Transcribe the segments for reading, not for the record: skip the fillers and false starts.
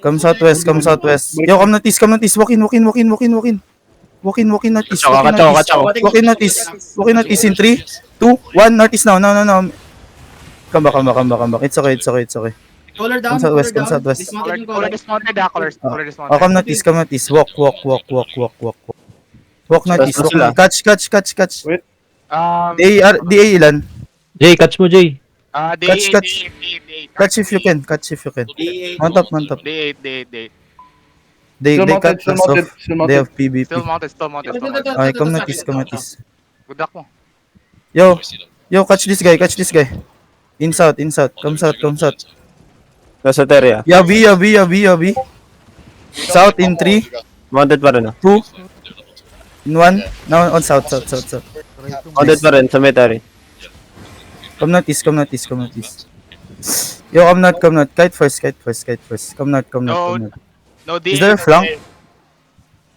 Come southwest, come southwest. Yo, come northeast, come northeast. Walk in, walk in, walk in, walk in, walk in. Walk in, walk in, northeast. Walk in, northeast. Walk in, northeast. Walk in, northeast in 3, 2, 1. Northeast now, no, no, no. Come back, come back, come back, come back. It's okay, it's okay, it's okay. Color down, Come southwest, come down. southwest. Color dismounted ah, color dismounted. Oh, come northeast, come northeast. Walk, walk, walk, walk, walk, walk, walk. Walk northeast, walk northeast. Catch, catch, catch, catch. Wait. DA ilan? Jay, catch mo, Jay. Catch, catch. Catch if you can, catch if you can. Mount up, mount up. D8. They cut us off. They have Still PvP. mounted. Okay, come northeast, come northeast. Good luck mo. Yo, catch this guy, catch this guy. In south, come south, come south. Nasa area. Yabi. South in 3, Mounted pa rin 2, in 1. Now on south. Mounted pa rin sa Metari. Come northeast. Yo, come north. Kite first. Come north. No D8. Is there a flank?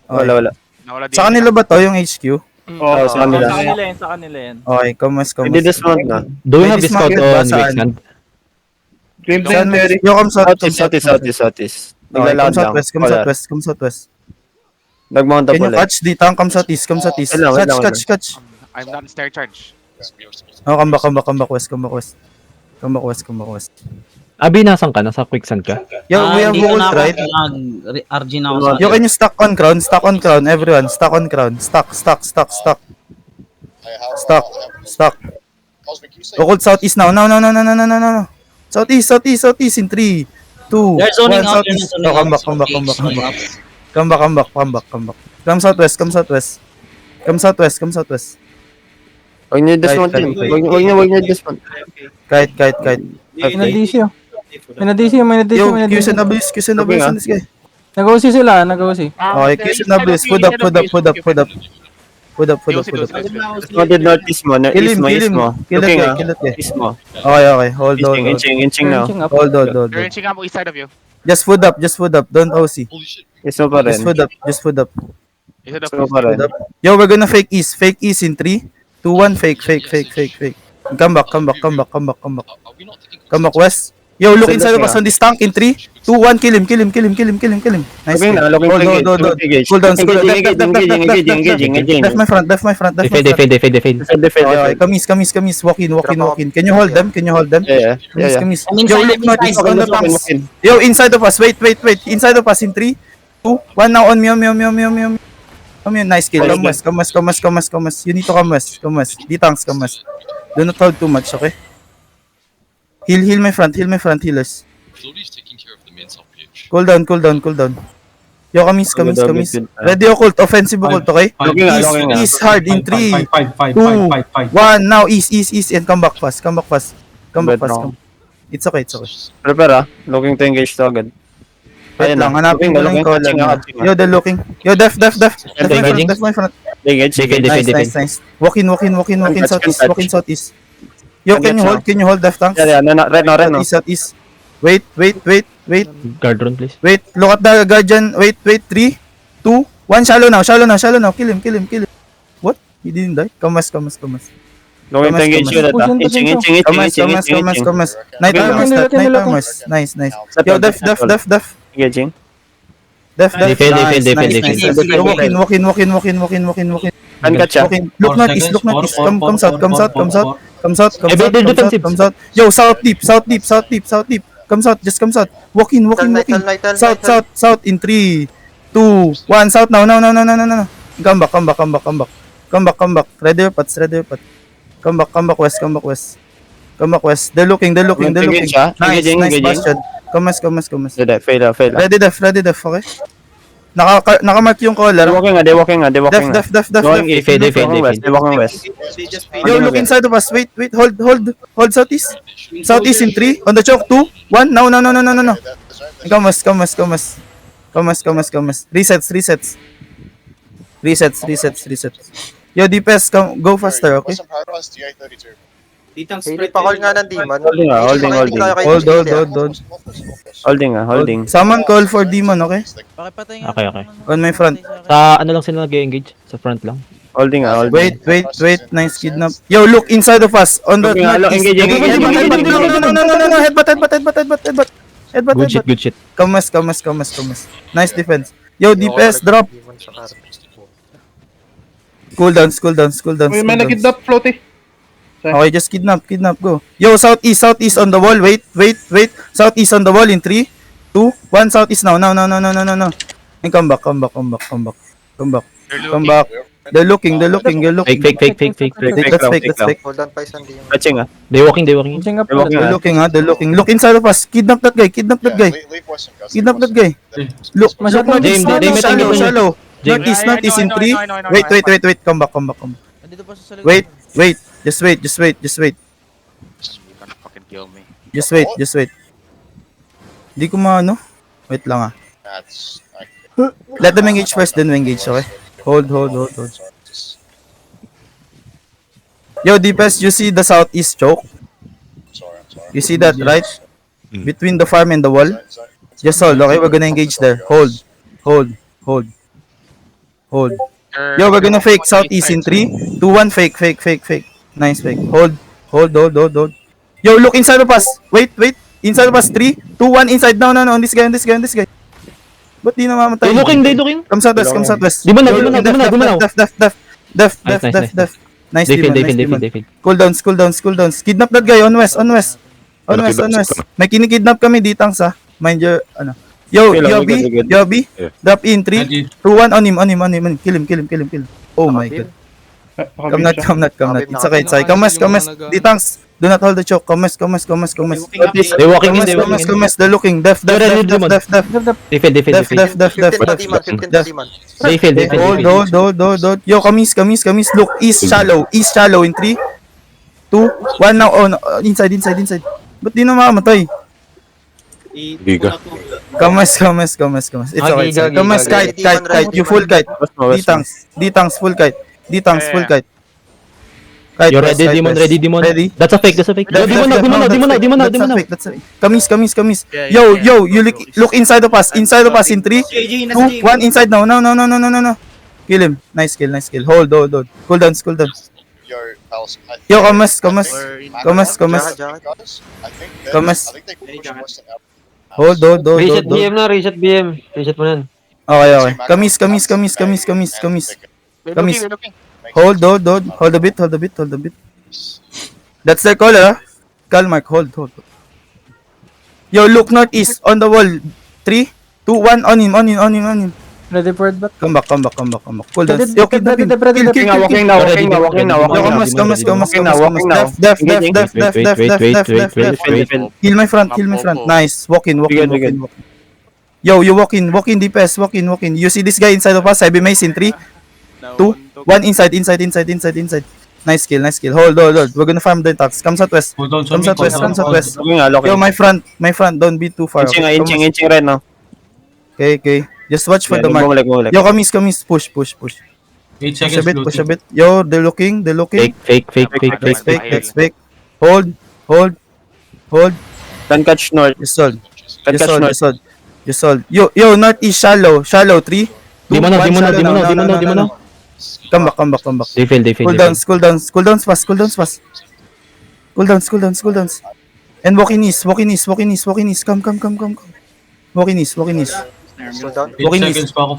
Wala. Nawala Sa kanila ba to yung HQ? Oo, sa kanila. Sa kanila yan. Okay, come west. Hindi dismount na. Do we May have discount dismount ba on saan? Wasteland? Yo, come south. Southeast. Okay, Naglalakad lang. come southwest. Nag-mount up Can you ulit. catch dito? Come southeast. Wait lang. Catch. I'm not in snare charge. Oh, come back west. Abi, nasan ka? Nasa quicksand ka? Yo, we have hold, right? RG na ako sa Yo, can you stack on crown, everyone. Stack on crown. Stack. Hold southeast now. No. Southeast in 3, 2, They're zoning 1, out. southeast. Oh, come back. Come southwest. Huwag niyo dismount yun. Huwag niyo dismount. Kite. May na-DC. Yo, Q's and W's on this guy. Nag-OC sila. Okay, Q's and W's. Food up. Dismounted northeast mo. Kill him. Kill it, Looking guy. east mo. Okay. Hold. Inching now. Hold. They're inching up east side of you. Just food up. Don't OC. East mo pa rin. Just food up. East side of East mo pa rin. Yo, we're gonna fake east in 3, 2, 1. Fake. Come back. Come back west. Yo, look inside of us on this tank in 3, 2, 1. Kill him. Nice. Looking na. Cool down. Engaging. Left my front. Defend. Okay, kamis. Walk in. Can you hold them? Yeah. Kamis. Yo, look northeast on the tanks. Yo, inside of us. Wait. Inside of us in 3, 2, 1. Now on me. Nice kill. Come west. You need to come west. D-tanks, come west. Do not hold too much, okay? Heal my front, healers. Cool down. Yo, kamis. Ready occult, offensive occult, okay? East hard in 3, 2, 1. Now east, and come back fast. It's okay. Prepare Looking to engage to agad. Wait lang, hanapin ko lang yung collar niya. Yo, they're looking. Yo, def my front. Engage. Nice. Walk in southeast. Yo, can you hold def tanks? Yeah. Right now. Southeast. Wait. Guard run, please. Wait, look at the guardian. Wait, 3, 2, 1. Shallow now. Kill him. What? He didn't die? Come west. Looking to engage you that. Inching. Come west. Night armors. Nice. Yo, def. Engaging. Def. Defend. Yo, walk in. Uncut siya. Look northeast. Come south. Yo, south deep. Come south. Walk in. South in 3, 2, 1. South now. Come back. Ready your pots. Come back west. They're looking. Engage siya. Nice Engaging. bastion. Come west. Fail. Ready def, okay? Nakamark yung collar. They're walking nga. Def. They're walking west. Yo, look inside of us. Wait. Hold southeast. Southeast in 3. On the choke. 2, 1. No. Come west. Resets. Yo, DPS, go faster, okay? Pakol nga ng demon. Holding. Someone call for demon, okay? Okay. On my front. Sa ano lang sila nag-engage? Sa front lang? Holding. Wait. Nice kidnap. Yo, look inside of us. On the Engaging. No. Headbutt. Headbutt, Good shit, headbutt. good shit. Come west, come west, come west, come west. Nice defense. Yo, DPS, drop. Cool down, cool down, cool down. Uy, may nakidnap floaty. Okay, just kidnap, go. Yo, southeast on the wall. Wait. Southeast on the wall in 3, 2, 1. Southeast now. And come back. They're looking. Fake. Let's fake. Hold on, Paisan. Touching ah. They walking. Catching up. They're looking, They're looking. Look inside of us. Kidnap that guy. Kidnap that guy. Look, Masyado James, James, shallow. James. Northeast in 3. I know. Wait. Come back. Wait. Just wait. You can't fucking kill me. Just wait. Di ko maano. Wait lang ah. Let them engage first, then we engage, okay? Hold. Yo, DPS, you see the southeast choke? You see that, right? Between the farm and the wall? Just hold, okay? We're gonna engage there. Hold. Yo, we're gonna fake southeast in 3, 2, 1. Fake. Nice fake. Hold. Yo, look inside of us. Wait. Inside of us. 3, 2, 1. Inside. No. On this guy. Ba't di namamatay? They looking. Come southwest. Di mo na. Def. Nice They demon. fail. Cool down. Kidnap that guy on west. May kinikidnap kami ditang sa. Mind your, ano. Yo, B. Drop in 3, 2, 1. On him. Kill him. Oh my god. Come not. It's okay. Come west. Ditangs. Do not hold the choke. Come west. They walking in. Come west. They're looking. Def. They fail. They fail. Hold. Yo, kamis. Look, east shallow in 3, 2, 1 now. On inside. Ba't di namamatay? Giga. Come west. It's okay. Come west, kite. You full kite. Ditangs, full kite. Kite. You're ready, Demon. Ready? That's a fake. Demon na. That's a fake. Kamis. Yo, you look inside of us in 3, 2, 1. Inside now. No. Kill him. Nice kill. Hold. Cool down. Yo, come west. Hold. Reset mo nan. Okay. Kamis. We're looking. Hold a bit. That's their caller, huh? Calmark, hold. Yo, look northeast on the wall. 3, 2, 1. On him. Ready for it, but Come back. Cool down. Yo, kidnap him. Kill. Walking now. Def. Wait. Kill my front. Nice. Walk in. Yo, you walk in. DPS. Walk in. You see this guy inside of us? Heavy mace in 3, 2, 1. Inside. Nice kill. Hold. We're gonna farm the attacks. Come southwest. Yo, my front. Don't be too far. Inching red now. Okay. Just watch for the mark. Bumalik. Yo, kamis. Push. Push a bit. Yo, they're looking. Fake. Let's fake. Hold. Can catch north. Just hold. Yo, northeast shallow. 3, 2, Di mo 1. na. Come back. They fail. Cool down fast. Cool down. And walk in east. Come. Walk in east.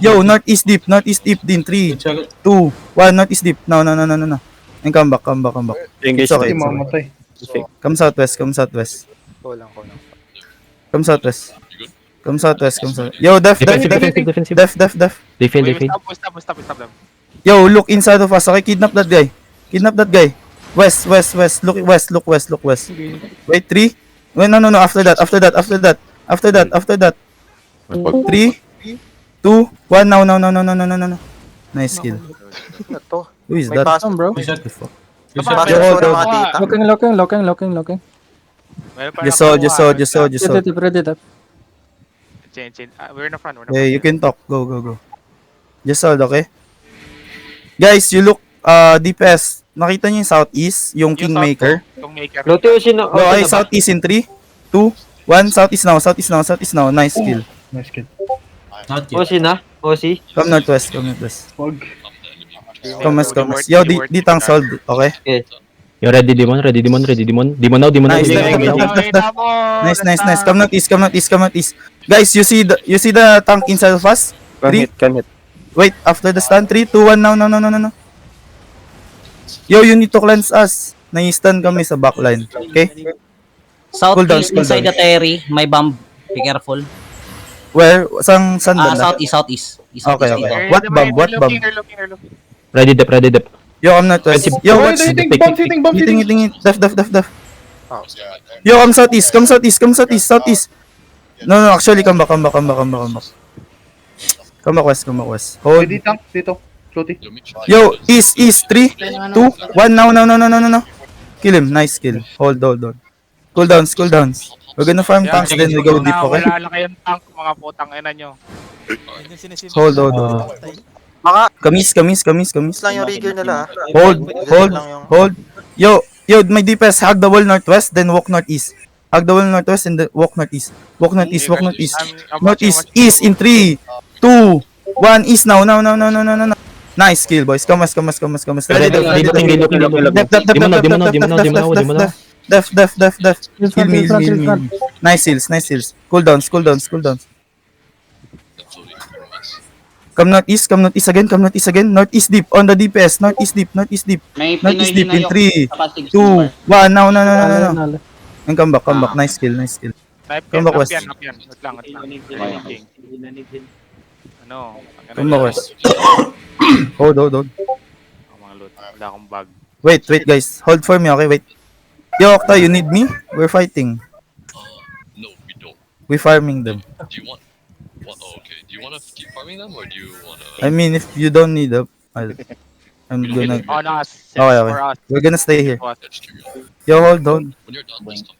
Yo, northeast deep din 3, 2, 1. Northeast deep. No. And come back. Engage It's okay. Mamatay. Come southwest. Yo, def. Defensive. They fail. We stop them. Yo, look inside of us. Okay, kidnap that guy. West. Look west. Wait, 3. Wait, no. After that. 3, 2, 1. No. Nice kill. Who is that? awesome, bro. Looking. Just hold. Ready up. Change. We're in the front. Yeah, you can talk. Go. Just hold, okay? Guys, you look, DPS. Nakita niyo yung southeast, yung Kingmaker. Rotation na. Okay, southeast in 3, 2, 1. Southeast now. Nice kill. Osi na. Come northwest. Wag. Come west. Yo, ditang hold, okay? Okay. You ready, Demon? Ready, Demon? Ready, Demon? Demon now, Demon now, Nice, Demon nice, now. nice. Nice. Come northeast, come northeast, come northeast. Guys, you see the tank inside of us? Can hit. Wait, after the stun, 3, 2, 1, now. Yo, you need to cleanse us. Nai-stun kami sa backline. Okay? Cool down, Southeast, cool inside down. the Terry, may bomb. Be careful. Where? Saan banda? Southeast. Okay. Dito. What bomb? They're looking. Ready, Dep. Yo, I'm not west. Yo, what's... Hitting. Def. Yo, come southeast. No, actually, come back. Come back west. Hold. Dito. Floaty. Yo, east, 3, 2, 1, now. Kill him, nice kill. Hold. Cool downs. We're gonna farm tanks, then we go deep, okay? Wala na kayong tank, mga putang ina nyo. Hold. Kamis. lang yung rigger nila. Hold. Yo, my DPS, hug the wall northwest, then walk northeast. Hug the wall northwest, and then walk northeast. Walk northeast. Northeast, east in 3, 2, 1, east now. Nice kill, boys. Come us. Ready, Def. Heal me. Nice heals. Cool downs. Come northeast again. Northeast deep on the DPS. Northeast deep. Northeast deep in 3, 2, 1. Now. And come back. Nice kill. Come back west. Up yan. Wait lang. Ano? Come back west. Hold. Mga loot. Wala akong bag. Wait, guys. Hold for me, okay? Wait. Yo, Octa, you need me? We're fighting. No, we don't. We're farming them. Do you want? Okay. Do you want to keep farming them, or do you want to? I mean, if you don't need up, I'm gonna... On us. Okay. For us. We're gonna stay here. That's true. Yo, hold on. When you're done, just come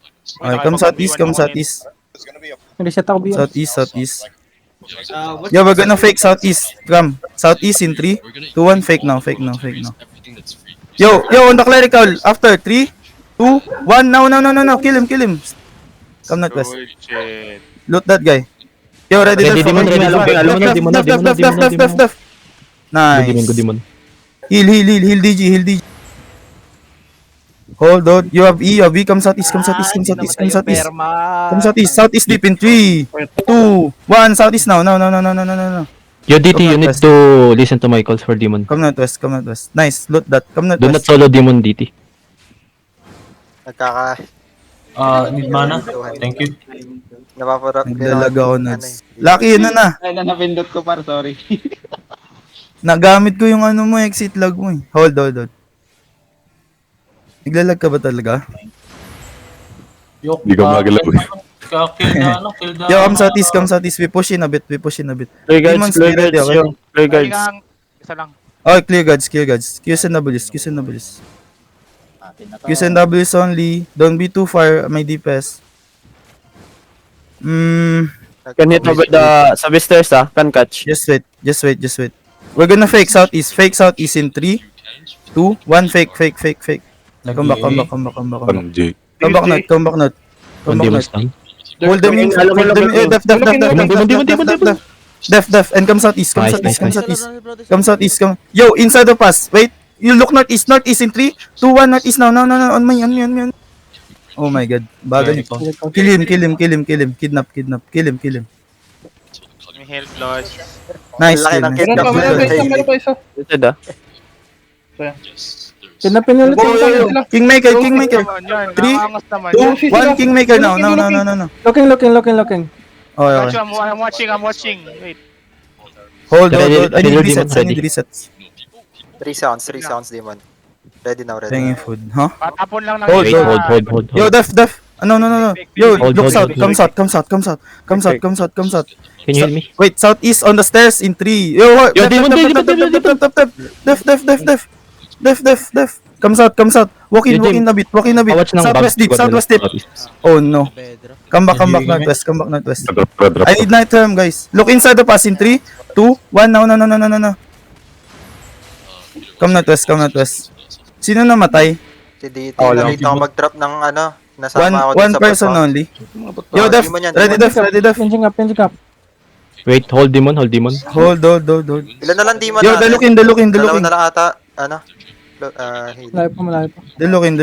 back. Okay, come southeast. Reset ako biyan. Southeast. Yo, we're gonna fake southeast. Come. Southeast in 3, 2, 1. Fake now. Everything that's free. Yo, on the clerical. After 3, 2, 1. Now. Kill him. Come northwest. Oh, shit. Loot that guy. Yo, ready, Demon. Def. Nice. Demon. Heal DG. Hold on. You have E. Come southeast. Southeast deep in 3, 2, 1. Southeast now. No. Yo, DT, Come you need northwest. to listen to my calls for Demon. Come northwest. Nice. Loot that. Come Do not northwest. solo Demon, DT. Need mana? Thank you. Napaparap. Naglalag ako nuts. Lucky, yun na. Ay, napindot ko par, sorry. Nagamit ko yung ano mo, exit lag mo eh. Hold. Naglalag ka ba talaga? Hindi ka magalaw. Yo, come southeast. We push in a bit. Clear Demons, guards, be ready, okay? Clear guards. Isa lang. Okay, clear guards. Qs and Ws only. Don't be too far, my DPS. Can hit over the service stairs, can catch. Just wait. We're gonna fake southeast in 3, 2, 1. Fake. Come back. Come back not. Demon stun. Hold them in. Def. And come southeast. Come southeast. Yo, inside the pass. Wait. You look northeast in 3, 2, 1. Northeast now. No. On me. Oh my god. Bagay niyo. Kill him. Kidnap. Kill him. May health loss. Nice Laki kill. ng Nice kidnap. kill. Meron pa isa. Listed Kinapin ulit yung tank. Kingmaker. Three, 2, 1. Kingmaker now. No. Looking. Okay. I'm watching. Wait. Hold. I need Ready, resets. 3 sounds, Demon. Ready now, ready. Thanking food. Huh? Patapon lang ng Hold, Wait, isa. hold. Yo, Def. No. Yo, Hold, look hold, south. hold. Come south. Can you heal me? Wait, southeast on the stairs in 3. Yo, Yo, Demon. Def. Come south. Walk in a bit. Watch ng Southwest deep. Oh no. Come back northwest. I need night term, guys. Look inside the pass in 3, 2, 1. No. Come northwest. Sino namatay? Si DT. Nalito ako mag-drop ng nasama ako One dun sa person papa. only. Yo, Def. Demon yan, Ready, Demon. Def. Pinching up. Wait, hold Demon. Hold. Ilan na lang Demon Yo, natin? the look in. Dalawa na lang ata. Haley. Malayo pa, malayo pa. They're looking.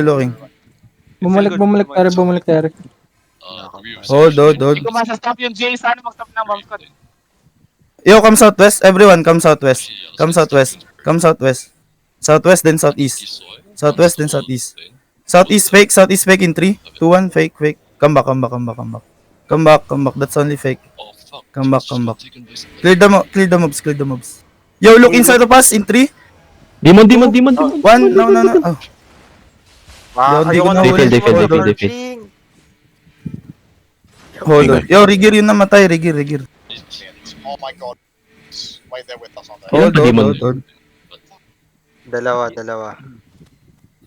Bumalik, Terry. We were Hold. Hindi ko masastop yung Jay. Sana mag-stop ng bomb squad. Yo, come southwest. Everyone, come southwest. Come southwest. Come southwest. Southwest, then southeast. Southwest, then southeast. Southeast fake in 3, 2, 1, fake. Come back. Come back. That's only fake. Oh fuck. Come back. Taken by some- Clear the mobs. Yo, look inside of us in 3, Demon. 1. No. Oh. Yo, Ayoko na They ulit fail. marching. Hold on. Yo, Rigir yung namatay. Rigir. Oh my god. Wait there with us, aren't they? Hold. Dalawa.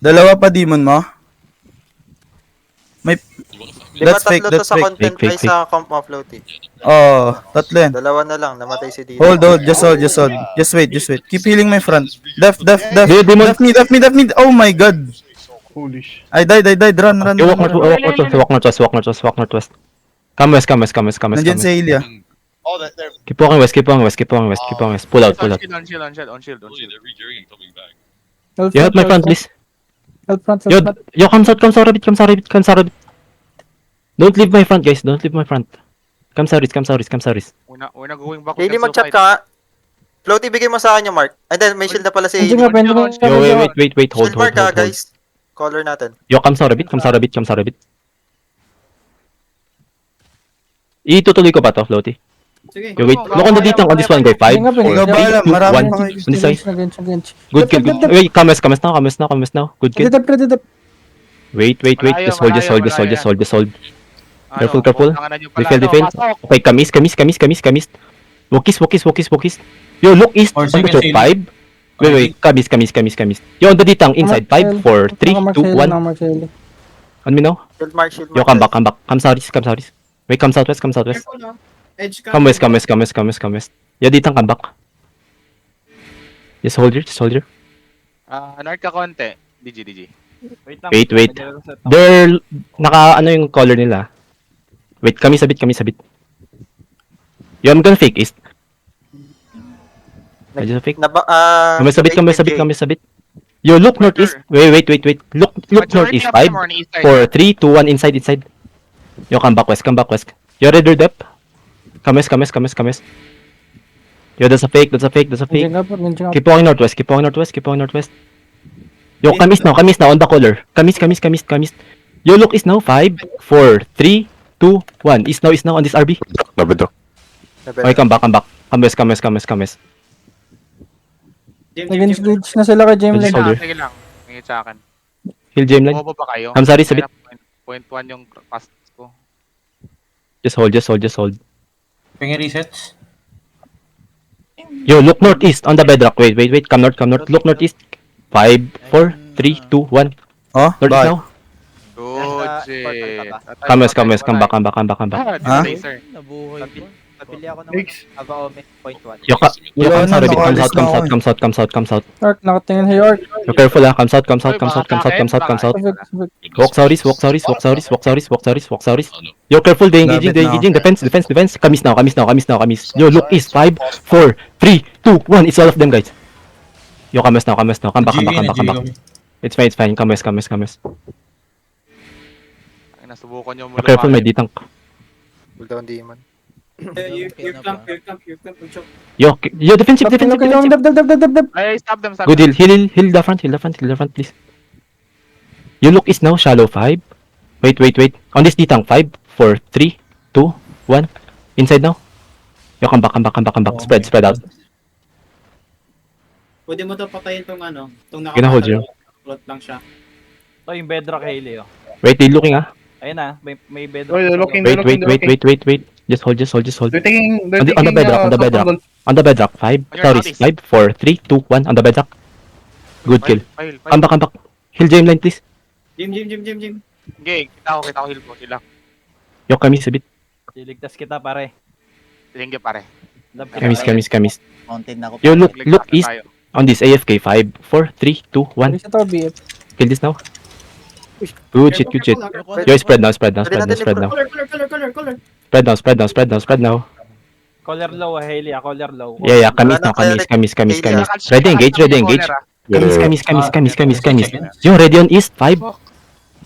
Dalawa pa demon mo. May... Di ba That's fake, tatlo to that's sa fake. content Fake. ay sa comp mo, Floaty? Oh, tatlo yan. Dalawa na lang, namatay si Dino. Hold. Just hold. Just wait. Keep healing my front. Def. Demon. Def me. Oh my god. Holy shit. I died. Run. You walk northwest. Come west. Nandiyan si Ilya. Oh, they're Keep walking west. Pull out. On shield. Only they're regearing and coming back. Help You help my front, please. Help front. Yo, come south a bit. Don't leave my front, guys. Come south. We're not going back. Haley, mag-chat ka nga. Floaty, bigay mo sa akin yung mark. And then, may shield na pala si Engine Haley. nga, Yo, wait. Hold. Shield mark ka, guys. Color natin. Yo, come south a bit. Itutuloy ko ba to, Floaty? Sige. Yo, wait. Look on the dito on this one, guys. 5, 4, 3, Ikaw bahala, 2, marami 1. pa kayo. On this side. Against. Good kill. Wait, come west now. Good kill. Credit. Wait. Just hold. Ano, Careful. pupuntahan na nyo pala. Defend. Pasok. Okay, kamis. Walkies. Yo, look east. On the choke, 5. Wait. Kamis. Yo, on the ditang inside. 5, 4, 3, 2, 1. On me now. Shield mark. Yo, come back. Come southeast. Wait, come southwest. Edge ka. Come west. Yo, ditang come back. Just hold here. North ka konti. DG. Wait. They're yung color nila. Wait, kamis a bit. Yo, I'm gonna fake east. I just fake. Kamis a bit. Yo, look northeast. Wait. Look northeast. 5, 4, 3, 2, 1. Inside. Yo, come back west. Yo, redder depth. Kamis. Yo, that's a fake. Keep walking northwest. Yo, kamis now on the color. Kamis. Yo, look east now. 5, 4, 3, 2, 1. East now on this RB. Okay, come back. Come west. Against glitch na sila kay James. Just hold here. Sige lang. Ingit sa akin. Heal Jam line. Bobo pa kayo? I'm sorry, sabit. Point 1 yung pass ko. Just hold. Ping resets. Yo, look northeast on the bedrock. Wait. Come north. Look northeast. 5, 4, 3, 2, 1. Oh, Northeast bye. now. Good shit. Come west. Come back. Ha? Laser. Pabili ako ng Mix. Avaome point 1. Yo, Wala come na, south. nakalis na Come south. York, nakatingin si York. Yo, careful Come south. Walk south. Yo, careful. They engaging. Defense. Kamis now. Yo, look east. 5, 4, 3, 2, 1. It's all of them, guys. Yo, come west now. Come back. It's fine. Come west. Ay, nasubukan nyo Yo, careful. May ditang. Hold down Demon. Here come. Yo, defensive. Dab. Ay, stop them. Good heal the front, please. You look east now, shallow 5. Wait. On this ditang 5, 4, 3, 2, 1. Inside now. Yo, come back. Spread out. Pwede mo to patayin tong Gonna hold you. Float lang siya. Ito yung bedrock Haley oh. Wait, they looking Ayun na, may bedrock. Oh, they're looking. Wait. Just hold. They're taking. On the bedrock. On the bedrock. 5, sorry, 5, 4, 3, 2, 1. On the bedrock. Good kill. Come back. Heal Jam line, please. Jim. Okay, kita ko heal po sila. Yo, kamis a bit. Liligtas kita pare. Sige pare. Kamis. Mountain na ako. Yo, look Ligtas na east. tayo. On this AFK 5, 4, 3, 2, 1. Isa to, BF. Kill this now. Good shit. Yo, spread now. Color. Spread now. Color low Haley, color low. Yeah, kamis now. Kamis. Ready engage. Kamis. Yo, ready on east, 5.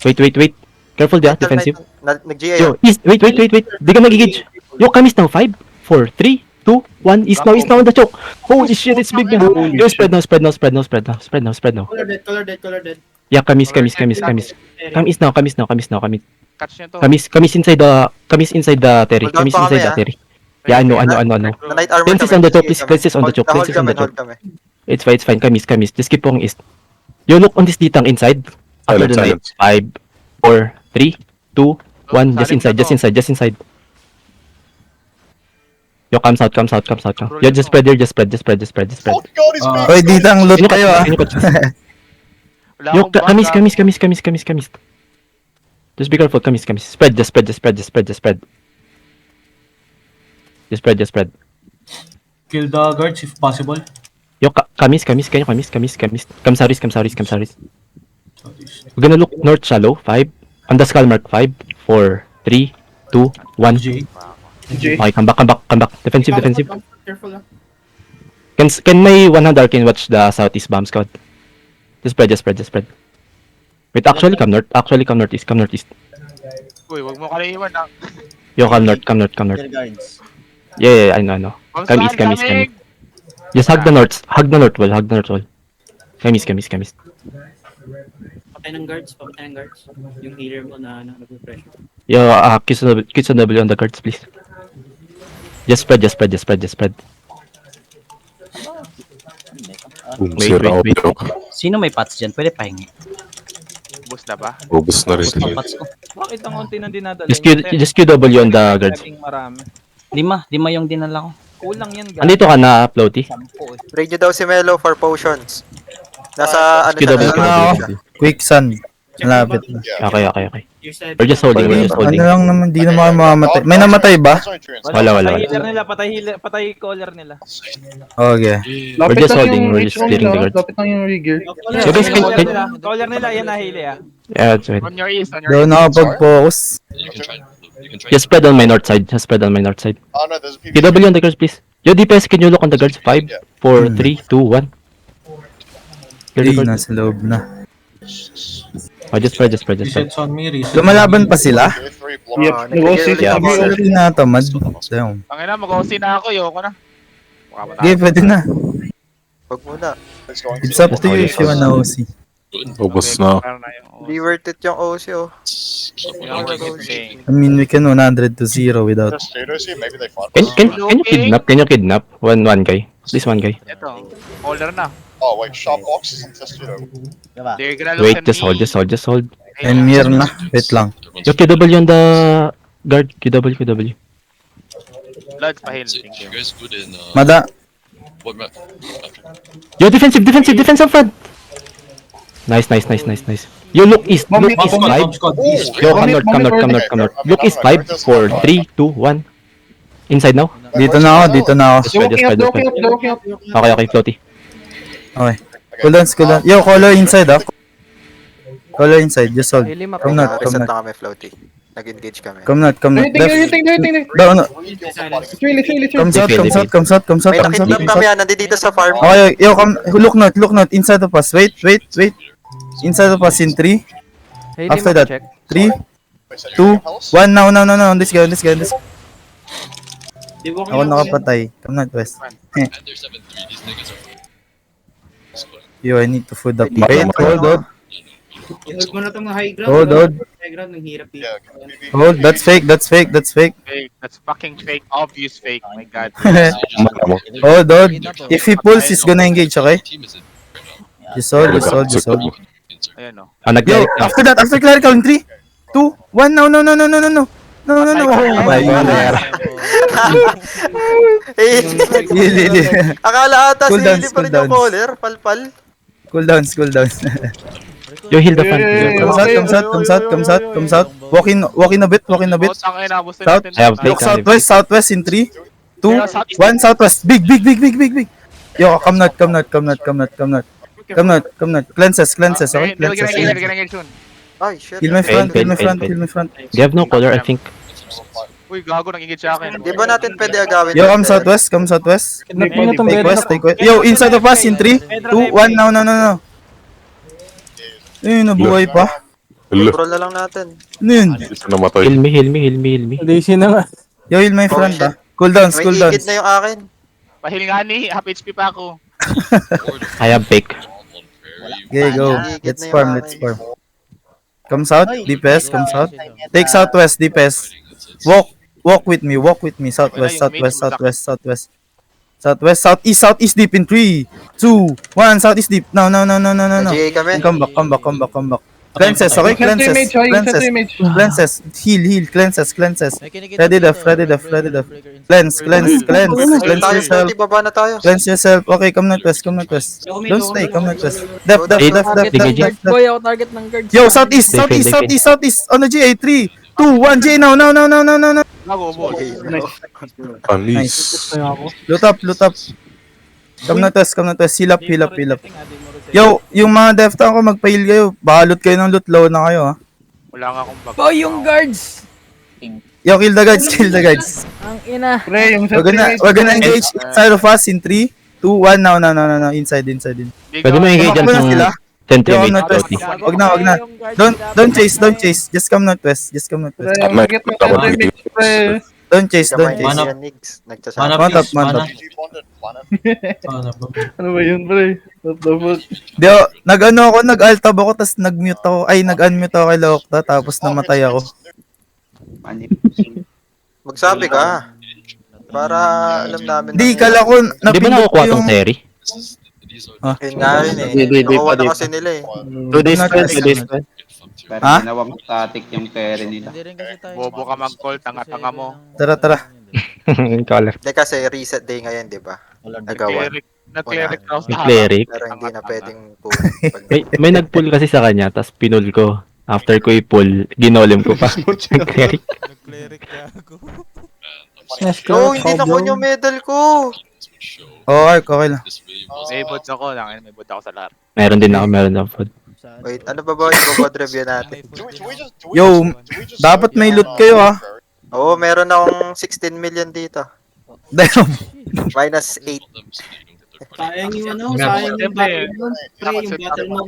Wait. Careful dia, defensive. Nag-GA. Yo, east, wait. Di ka magigage. Yo, kamis now, 5, 4, 3, 2, 1. East now on the choke. Holy shit, it's big. Yo, spread now. Color dead. Yeah, kamis. Come east now. Catch nyo to. Kamis inside the Terry. Kamis inside the Terry. Yeah, ano. Na-night armor Cleanses on the top, please. Cleanses on the choke. Hold kami. It's fine. Kamis. Just keep on east. Yo, look on this ditang inside. After the night. 5, 4, 3, 2, 1. Just inside. Yo, comes out. Yo, just spread. Oh god, he's big! Oy, ditang loot kayo ah. Wala Yo, akong bata. kamis. Just be careful, kamis. Spread. Just spread. Kill the guards if possible. Yo, kamis. Kamsaris. We're gonna look north shallow. 5. On the skull mark. 5, 4, 3, 2, 1. Okay, come back. Defensive. Careful lang. Can may 100 arcane watch the southeast bomb squad? Just spread. Wait, actually come northeast. Uy, wag mo kaliwan na. Yo, come north. Guards. Yeah, I know. Come east. Just hug the north wall. Kamis. Patay ng guards. Yung healer mo na nag-pressure. Yo, kids on W on the guards, please. Just spread. Wait. Sino may pots dyan? Pwede pahingi. Ubus na ba? Ubus na rin. Pots ko. Bakit ang unti nang dinadala? Just QW on the guards. Marami. Lima yung dinala ko. Kulang yan, guys. Andito ka na, Floaty. 10 Radio daw si Melo for potions. Nasa QW. Quick sun. Malapit na. Okay. You said... We're just holding. Ano lang naman, di naman mamamatay. May namatay ba? Wala. Patay caller nila. Okay. We're just holding. We're just clearing the guards. Lapit lang yung rigger. So guys, Caller nila, yan na hili ah. Yeah, that's right. On your east. Doon nakapag-focus. You can try. Just spread on my north side. Oh no, there's a PvP. QW on the guards, please. Yo, DPS, can you look on the guards? 5, 4, 3, 2, 1. Hey, nasa loob na. Oh, just spread. On me, Lumalaban pa sila? Yep, nag-OC. Yeah. Hindi na ito, mad. Damn. Ang ina, mag-OC na ako. Yoko na. Okay, pwede na. Wag muna. It's up to you if you wanna OC. Ubus na. Di worth it yung OC oh. I mean, we can 100 to 0 without. Maybe they fought. Can you kidnap? One guy. This one guy. Ito. Caller na. Oh wait, Sharp Ox isn't Testudo. They're gonna Wait, lose just hold. Emir na. Wait lang. Yo, QW on the guard. QW. Bloods pa heal. You guys good in Mada. what map? Yo, defensive up front. Nice. Yo, look east. Look east 5. Yo, come north. Look east 5, 4, 3, 2, 1. Inside now. Dito na ako. Just spread. Okay, Floaty. Okay. Cool down. Yo, color inside ah. Color inside. Just hold. Come not. Reset na kami, Floaty. Nag-engage kami. Come not. Waiting. Down. It's really. Comes out. May nakidnap kami nandito sa farm. Okay, yo, come. Look not. Inside of us. Wait. Inside of us in 3. After that. 3, 2, 1. Now. On this guy. Ako nakapatay. Come not, West. And there's 7-3. These niggas are. Yo, I need to food up. Wait, hold. Hold mo na itong high ground. Hold. High ground, ang hirap dito. Hold. That's fake. Fake. That's fucking fake. Obvious fake. My god. Hold. If he pulls, he's gonna engage, okay? Team is in right now. Just hold. Ayan o. Yo, after clerical in 3, 2, 1. No. Oh my god. Really. Akala ata si Cool downs, Lily pa rin cool yung downs. caller. Palpal. Cool downs. Yo, heal the front. Comes out. Walk in a bit. Ang ina, boost South. natin. I have Look southwest in 3, 2, 1. Southwest. Big. Yo, come not. Cleanses, okay? They're gonna Cleanses. engage soon. Ay, shit. Kill my front. Pain. They have no color, I think. Uy, gago, nangingit sa akin. Di ba natin pwede agawin? Yo, to, come Ted? southwest, come southwest. Pwede. Take west, take west. Yo, inside of us in 3, 2, 1, now. Eh, nabuhay pa. Control na lang natin. Ano yun? Heal me, heal me, heal me, heal me. Yo, heal my front ah. Cool downs, May cool igit downs. na yung akin. Pahil nga ni, half HP pa ako. I have pick. Okay, go. Igit Let's na yung farm, akin. let's farm. Come south, DPS, come south. Take southwest, DPS. Walk with me, southwest, southwest. Southwest, southeast deep in 3, 2, 1, southeast deep. No. GA kami. Come back. Cleanses, okay? Insert image, insert image. Cleanses. Heal. Cleanses. Ready def. Cleanse Tayo, yourself. pwede, baba na tayo. Cleanse yourself. Okay, come northwest. Don't stay, come northwest. Def. Boy, ako target ng guards. Yo, southeast. On the GA, 3, 2, 1, GA now. Gago, boy. Nice. Loot up. Come northwest. Heal up. Yo, yung mga def tank ko, magpa-heal kayo. Baka loot kayo ng loot, low na kayo ha. Wala nga akong bag. Boy, yung guards! Yo, kill the guards. Ang ina. Pre, yung sa We're gonna engage inside of us in 3, 2, 1, now. Inside. Pwede mo engage Tumakbo na dyan sila. ng sentry Yo, mate, northwest. Toti. Wag na. Don't chase. Just come northwest. Pre, yung igit na sa image, pre. Don't chase. Gamay Mana- yan, Nix. Nagsasabi. Mana Mount up, please, mount mana. up. You wanted one. Ano ba yun, pre? What the fuck? Di, nag-altab ako, tas nag-unmute ako kay Lokta, tapos namatay ako. Magsabi ka. Para alam namin. Di, kala ko, Di ba napindot ko nakukuha yung... tong Terry? Yun nga rin eh. Di pa, Nakuha di na pa. kasi nila eh. 2 days pa, 2 days pa. Ha? Bobo ka mag-call, tanga-tanga mo. Tara. Color. Hindi kasi reset day ngayon, di ba? Nagawa. Nag-cleric raw sa Cleric. Pero hindi na pwedeng po. May nag-pull kasi sa kanya, tas pinul ko. After ko i-pull, ginolem ko pa. Cleric. No, hindi nakuha yung medal ko. Okay lang. May bots ako, may bots ako sa lahat. Meron din ako. Wait, ano ba yung bubod review natin? Yo, dapat may loot kayo ha. Oo, meron akong 16 million dito. Damn. Minus 8. Sayang yung ano, sayang yung battle mo. Pre, yung battle mo.